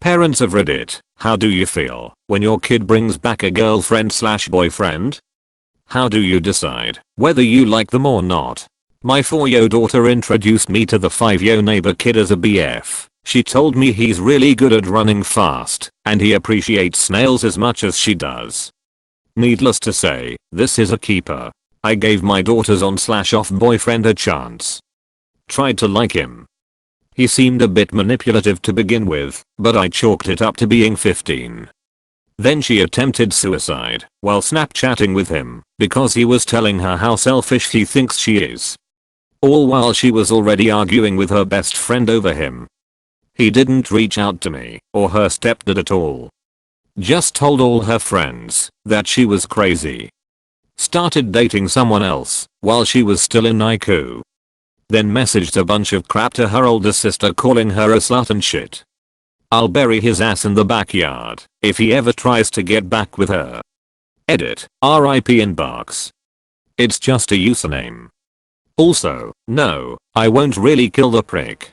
Parents of Reddit, how do you feel when your kid brings back a girlfriend/boyfriend? How do you decide whether you like them or not? My 4-year daughter introduced me to the 5-year neighbor kid as a BF. She told me he's really good at running fast and he appreciates snails as much as she does. Needless to say, this is a keeper. I gave my daughter's on/off boyfriend a chance. Tried to like him. He seemed a bit manipulative to begin with, but I chalked it up to being 15. Then she attempted suicide while Snapchatting with him because he was telling her how selfish he thinks she is. All while she was already arguing with her best friend over him. He didn't reach out to me or her stepdad at all. Just told all her friends that she was crazy. Started dating someone else while she was still in NICU. Then messaged a bunch of crap to her older sister calling her a slut and shit. I'll bury his ass in the backyard if he ever tries to get back with her. Edit, RIP inbox. It's just a username. Also, no, I won't really kill the prick.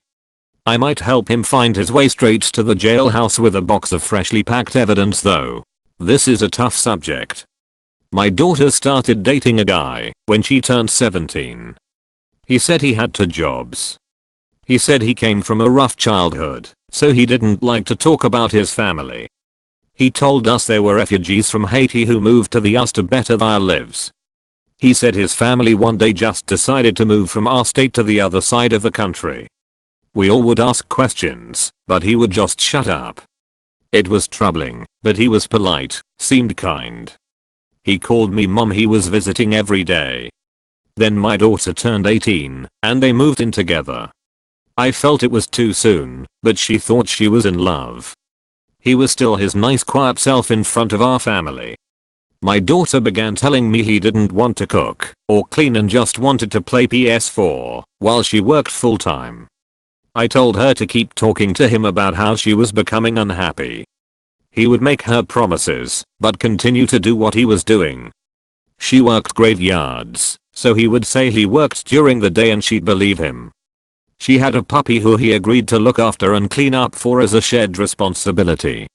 I might help him find his way straight to the jailhouse with a box of freshly packed evidence though. This is a tough subject. My daughter started dating a guy when she turned 17. He said he had 2 jobs. He said he came from a rough childhood, so he didn't like to talk about his family. He told us they were refugees from Haiti who moved to the US to better their lives. He said his family one day just decided to move from our state to the other side of the country. We all would ask questions, but he would just shut up. It was troubling, but he was polite, seemed kind. He called me mom. He was visiting every day. Then my daughter turned 18, and they moved in together. I felt it was too soon, but she thought she was in love. He was still his nice quiet self in front of our family. My daughter began telling me he didn't want to cook or clean and just wanted to play PS4 while she worked full time. I told her to keep talking to him about how she was becoming unhappy. He would make her promises, but continue to do what he was doing. She worked graveyards, so he would say he worked during the day and she'd believe him. She had a puppy who he agreed to look after and clean up for as a shared responsibility.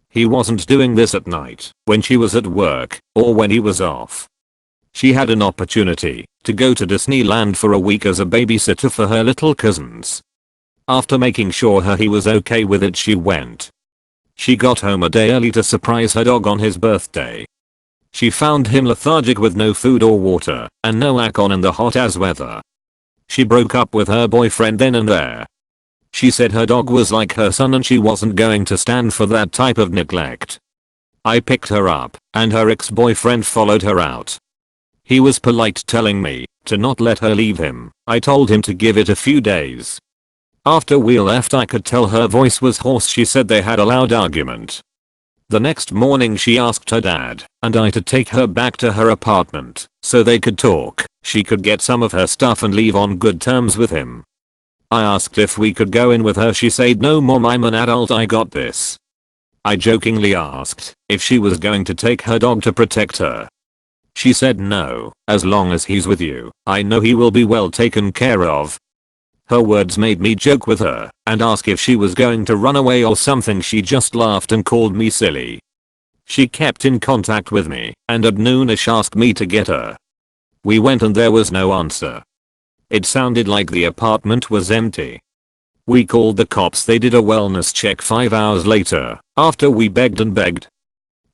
He wasn't doing this at night, when she was at work, or when he was off. She had an opportunity to go to Disneyland for a week as a babysitter for her little cousins. After making sure he was okay with it, she went. She got home a day early to surprise her dog on his birthday. She found him lethargic with no food or water and no aircon in the hot ass weather. She broke up with her boyfriend then and there. She said her dog was like her son and she wasn't going to stand for that type of neglect. I picked her up and her ex-boyfriend followed her out. He was polite, telling me to not let her leave him. I told him to give it a few days. After we left, I could tell her voice was hoarse. She said they had a loud argument. The next morning she asked her dad and I to take her back to her apartment so they could talk. She could get some of her stuff and leave on good terms with him. I asked if we could go in with her. She said, "No mom, I'm an adult, I got this." I jokingly asked if she was going to take her dog to protect her. She said no, as long as he's with you, I know he will be well taken care of. Her words made me joke with her and ask if she was going to run away or something. She just laughed and called me silly. She kept in contact with me and at noonish asked me to get her. We went and there was no answer. It sounded like the apartment was empty. We called the cops. They did a wellness check 5 hours later after we begged and begged.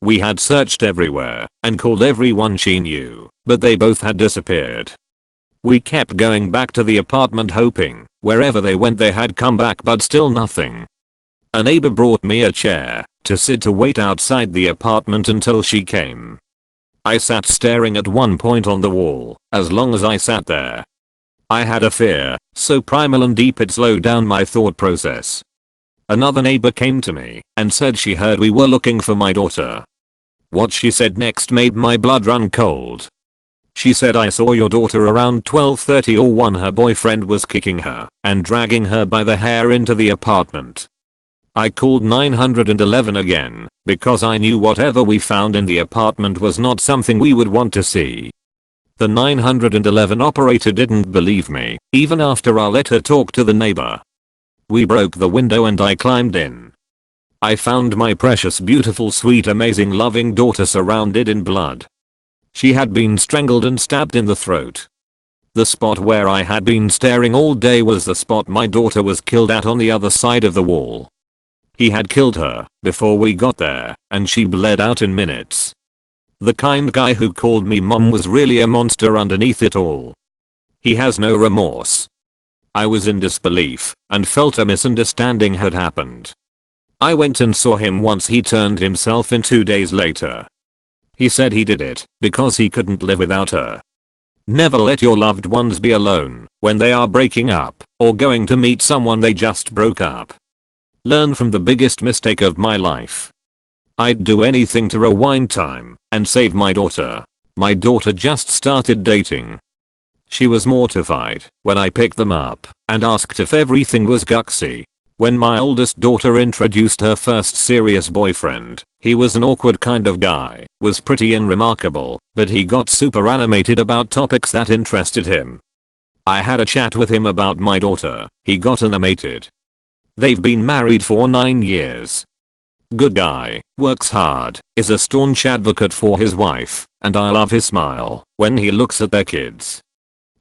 We had searched everywhere and called everyone she knew, but they both had disappeared. We kept going back to the apartment hoping wherever they went they had come back, but still nothing. A neighbor brought me a chair to sit to wait outside the apartment until she came. I sat staring at one point on the wall as long as I sat there. I had a fear so primal and deep it slowed down my thought process. Another neighbor came to me and said she heard we were looking for my daughter. What she said next made my blood run cold. She said, "I saw your daughter around 12:30 or 1. Her boyfriend was kicking her and dragging her by the hair into the apartment." I called 911 again because I knew whatever we found in the apartment was not something we would want to see. The 911 operator didn't believe me, even after I let her talk to the neighbor. We broke the window and I climbed in. I found my precious, beautiful, sweet, amazing, loving daughter surrounded in blood. She had been strangled and stabbed in the throat. The spot where I had been staring all day was the spot my daughter was killed at on the other side of the wall. He had killed her before we got there, and she bled out in minutes. The kind guy who called me mom was really a monster underneath it all. He has no remorse. I was in disbelief and felt a misunderstanding had happened. I went and saw him once he turned himself in 2 days later. He said he did it because he couldn't live without her. Never let your loved ones be alone when they are breaking up or going to meet someone they just broke up. Learn from the biggest mistake of my life. I'd do anything to rewind time and save my daughter. My daughter just started dating. She was mortified when I picked them up and asked if everything was guxy. When my oldest daughter introduced her first serious boyfriend, he was an awkward kind of guy, was pretty unremarkable, but he got super animated about topics that interested him. I had a chat with him about my daughter, he got animated. They've been married for 9 years. Good guy, works hard, is a staunch advocate for his wife, and I love his smile when he looks at their kids.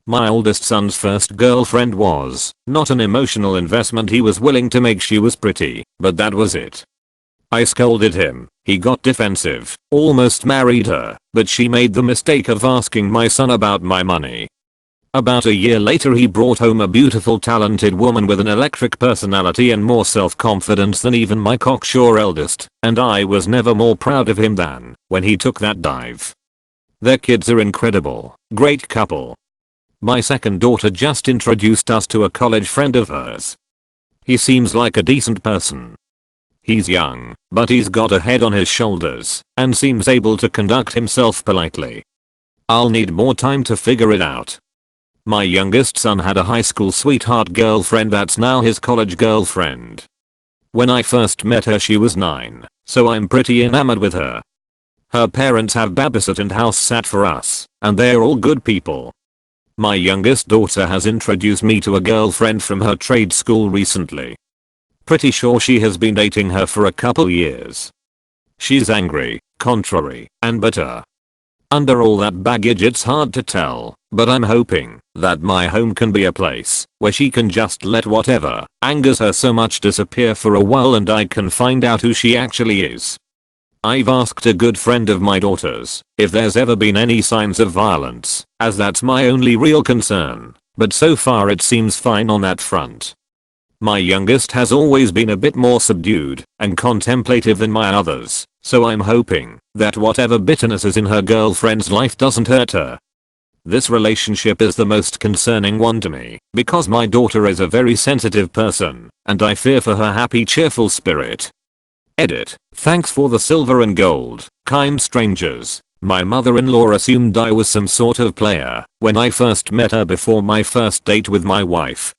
My oldest son's first girlfriend was not an emotional investment. He was willing to make she was pretty, but that was it. I scolded him, he got defensive, almost married her, but she made the mistake of asking my son about my money. About a year later he brought home a beautiful, talented woman with an electric personality and more self-confidence than even my cocksure eldest, and I was never more proud of him than when he took that dive. Their kids are incredible, great couple. My second daughter just introduced us to a college friend of hers. He seems like a decent person. He's young, but he's got a head on his shoulders and seems able to conduct himself politely. I'll need more time to figure it out. My youngest son had a high school sweetheart girlfriend that's now his college girlfriend. When I first met her she was 9, so I'm pretty enamored with her. Her parents have babysat and house sat for us, and they're all good people. My youngest daughter has introduced me to a girlfriend from her trade school recently. Pretty sure she has been dating her for a couple years. She's angry, contrary, and bitter. Under all that baggage it's hard to tell, but I'm hoping that my home can be a place where she can just let whatever angers her so much disappear for a while and I can find out who she actually is. I've asked a good friend of my daughter's if there's ever been any signs of violence, as that's my only real concern, but so far it seems fine on that front. My youngest has always been a bit more subdued and contemplative than my others, so I'm hoping that whatever bitterness is in her girlfriend's life doesn't hurt her. This relationship is the most concerning one to me because my daughter is a very sensitive person and I fear for her happy, cheerful spirit. Edit. Thanks for the silver and gold, kind strangers. My mother-in-law assumed I was some sort of player when I first met her before my first date with my wife.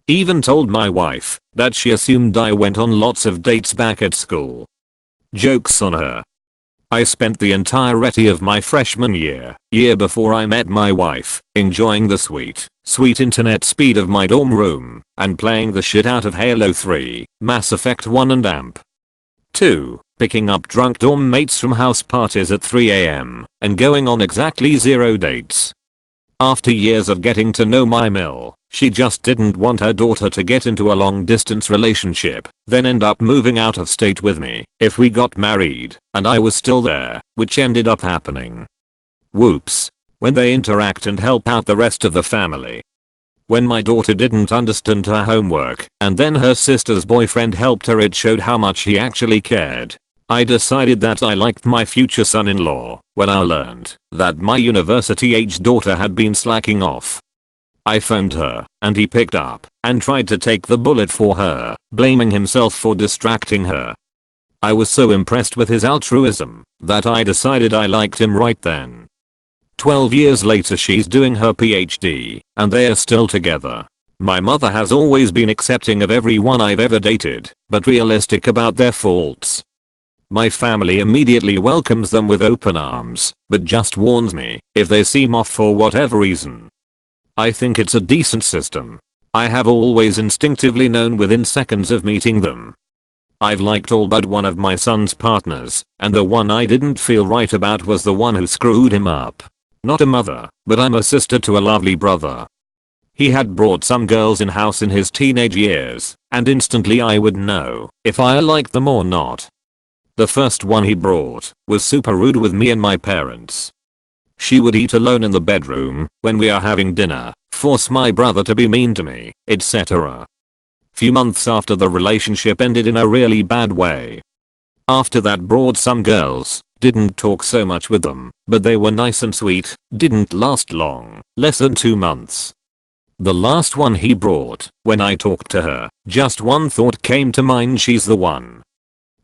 Even told my wife that she assumed I went on lots of dates back at school. Joke's on her. I spent the entirety of my freshman year before I met my wife, enjoying the sweet internet speed of my dorm room and playing the shit out of Halo 3, Mass Effect 1 and AMP. 2. Picking up drunk dorm mates from house parties at 3 AM and going on exactly 0 dates. After years of getting to know my Mill, she just didn't want her daughter to get into a long distance relationship, then end up moving out of state with me if we got married and I was still there, which ended up happening. Whoops. When they interact and help out the rest of the family. When my daughter didn't understand her homework and then her sister's boyfriend helped her, it showed how much he actually cared. I decided that I liked my future son-in-law when I learned that my university-age daughter had been slacking off. I phoned her and he picked up and tried to take the bullet for her, blaming himself for distracting her. I was so impressed with his altruism that I decided I liked him right then. 12 years later she's doing her PhD and they are still together. My mother has always been accepting of everyone I've ever dated, but realistic about their faults. My family immediately welcomes them with open arms, but just warns me if they seem off for whatever reason. I think it's a decent system. I have always instinctively known within seconds of meeting them. I've liked all but one of my son's partners, and the one I didn't feel right about was the one who screwed him up. Not a mother, but I'm a sister to a lovely brother. He had brought some girls in-house in his teenage years, and instantly I would know if I liked them or not. The first one he brought was super rude with me and my parents. She would eat alone in the bedroom when we are having dinner, force my brother to be mean to me, etc. Few months after the relationship ended in a really bad way. After that brought some girls, didn't talk so much with them, but they were nice and sweet, didn't last long, less than 2 months. The last one he brought, when I talked to her, just one thought came to mind, she's the one.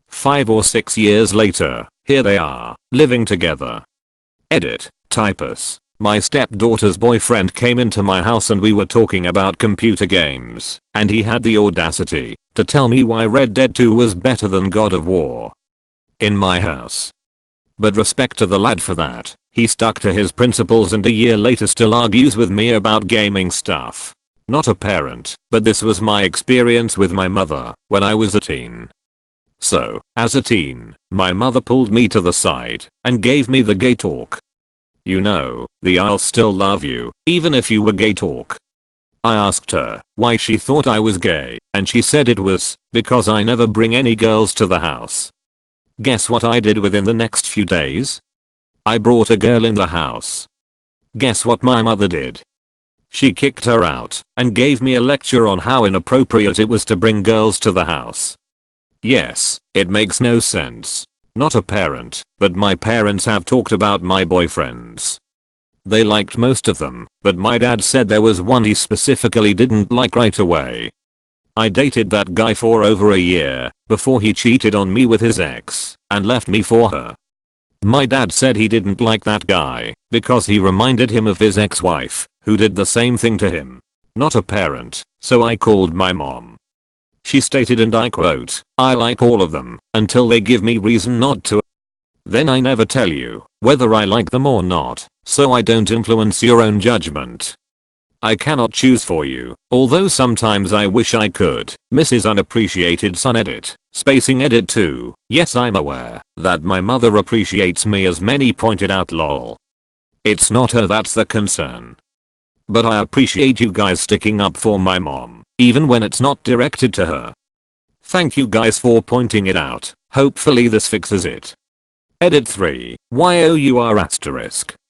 5 or 6 years later, here they are, living together. Edit, typus. My stepdaughter's boyfriend came into my house and we were talking about computer games, and he had the audacity to tell me why Red Dead 2 was better than God of War. In my house. But respect to the lad for that, he stuck to his principles and a year later still argues with me about gaming stuff. Not a parent, but this was my experience with my mother when I was a teen. So, as a teen, my mother pulled me to the side and gave me the gay talk. You know, the I'll still love you, even if you were gay talk. I asked her why she thought I was gay, and she said it was because I never bring any girls to the house. Guess what I did within the next few days? I brought a girl in the house. Guess what my mother did? She kicked her out and gave me a lecture on how inappropriate it was to bring girls to the house. Yes, it makes no sense. Not a parent, but my parents have talked about my boyfriends. They liked most of them, but my dad said there was one he specifically didn't like right away. I dated that guy for over a year before he cheated on me with his ex and left me for her. My dad said he didn't like that guy because he reminded him of his ex-wife, who did the same thing to him. Not a parent, so I called my mom. She stated, and I quote, "I like all of them until they give me reason not to. Then I never tell you whether I like them or not, so I don't influence your own judgment. I cannot choose for you, although sometimes I wish I could." Mrs. Unappreciated Son. Edit, spacing edit 2. Yes, I'm aware that my mother appreciates me, as many pointed out, lol. It's not her that's the concern. But I appreciate you guys sticking up for my mom, even when it's not directed to her. Thank you guys for pointing it out. Hopefully this fixes it. Edit 3. YOUR asterisk.